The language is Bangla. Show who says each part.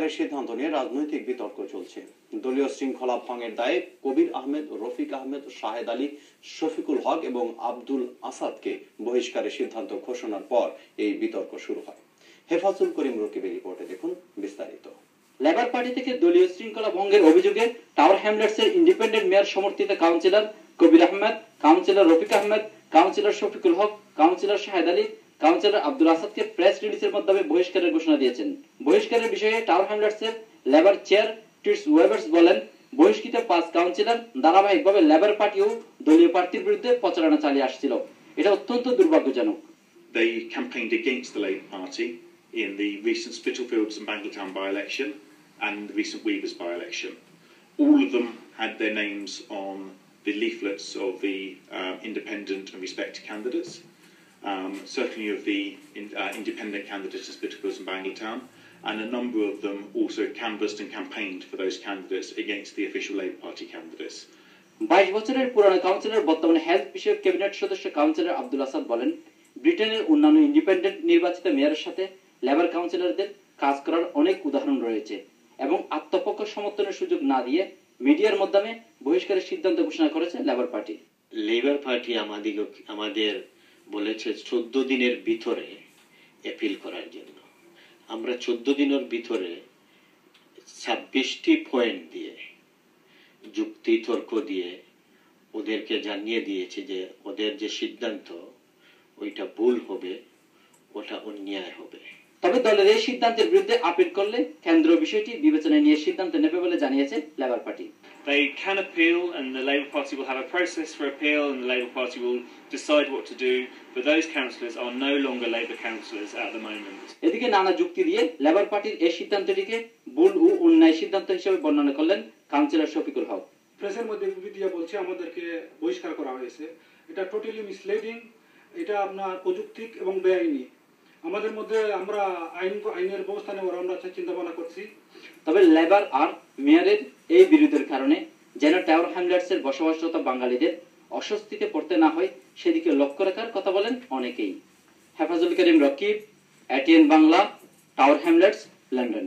Speaker 1: বহিষ্কারের সিদ্ধান্ত নিয়ে রাজনৈতিক বিতর্ক চলছে। দলীয় শৃঙ্খলা ভঙ্গের দায়ে কবির আহমেদ, রফিক আহমেদ, শাহেদ আলী, শফিকুল হক এবং আব্দুল আসাদকে বহিষ্কারের সিদ্ধান্ত ঘোষণার পর এই বিতর্ক শুরু হয়। হেফাজুল করিম রকিবের রিপোর্টে দেখুন বিস্তারিত।
Speaker 2: লেবার পার্টি থেকে দলীয় শৃঙ্খলা ভঙ্গের অভিযোগে টাওয়ার হ্যামলেটসের ইন্ডিপেন্ডেন্ট মেয়র সমর্থিত councillor Kabir Ahmed, councillor Rafiq Ahmed, councillor Shafiqul Haque, councillor Shahed Ali, councillor Abdul আসাদকে প্রেস রিলিজের মাধ্যমে বহিষ্কারের ঘোষণা দিয়েছেন। বহিষ্কারের বিষয়ে টাওয়ার হ্যামলেটসের লেবার চেয়ার টিটস ওয়েবার্স বলেন, বহিষ্কৃত 5 কাউন্সিলর ধারাবাহিকভাবে লেবার পার্টি ও দলীয় প্রার্থীর বিরুদ্ধে প্রচারণা চালিয়ে আসছিল। এটা অত্যন্ত দুর্ভাগ্যজনক।
Speaker 3: They campaigned against the Labour Party in the recent Spitalfields and Bangletown by-election and the recent Weavers by-election. All of them had their names on the leaflets of the independent and respected candidates, certainly of the independent candidates in Spitalfields and Bangletown, and a number of them also canvassed and campaigned for those candidates against the official Labour Party candidates.
Speaker 2: 22 বছরের পুরনো কাউন্সিলর বর্তমানে হেলথ বিষয়ক ক্যাবিনেট সদস্য কাউন্সিলর আব্দুল আসাদ বলেন, ব্রিটেনের অন্যান্য ইন্ডিপেন্ডেন্ট নির্বাচিত মেয়রের সাথে লেবার কাউন্সিলরদের কাজ করার অনেক উদাহরণ রয়েছে এবং আত্মপক্ষ সমর্থনের সুযোগ না দিয়ে মিডিয়ার মাধ্যমে বহিষ্কারের সিদ্ধান্ত ঘোষণা করেছে লেবার পার্টি।
Speaker 4: লেবার পার্টি আমাদের বলেছে 14 দিনের ভিতরে অ্যাপিল করার জন্য। আমরা 14 দিনের ভিতরে 26টি পয়েন্ট দিয়ে যুক্তি তর্ক দিয়ে ওদেরকে জানিয়ে দিয়েছে যে ওদের যে সিদ্ধান্ত ওইটা ভুল হবে, ওটা অন্যায় হবে।
Speaker 2: তবে দলের এই সিদ্ধান্তের বিরুদ্ধে আপিল করলে কেন্দ্র বিষয়টি বিবেচনায় নিয়ে সিদ্ধান্ত নেবে বলে জানিয়েছে labour party.
Speaker 5: They can appeal and the Labour Party will have a process for appeal and the Labour Party will decide what to do, but those councillors are no longer Labour councillors at the moment.
Speaker 2: এদিকে নানা যুক্তি দিয়ে লেবার পার্টির এই সিদ্ধান্তটিকে ভুল ও অন্যায় সিদ্ধান্ত হিসেবে বর্ণনা করলেন কাউন্সিলর শফিকুল হক।
Speaker 6: প্রেসের মধ্যে বিবৃতি বলছে আমাদেরকে বহিষ্কার করা হয়েছে, এটা টোটালি মিসলিডিং, এটা আপনার অযৌক্তিক এবং বেআইনি। আমাদের মধ্যে আমরা আইনের ব্যবস্থা নেওয়ার আমরা চিন্তা ভাবনা করছি।
Speaker 2: তবে লেবার আর মেয়রের এই বিরোধের কারণে যেন টাওয়ার হ্যামলেটসের বসবাসরত বাঙালিদের অস্বস্তিতে পড়তে না হয় সেদিকে লক্ষ্য রাখার কথা বলেন অনেকেই। Hefazul Karim Rakib, ATN Bangla, tower Hamlets, London.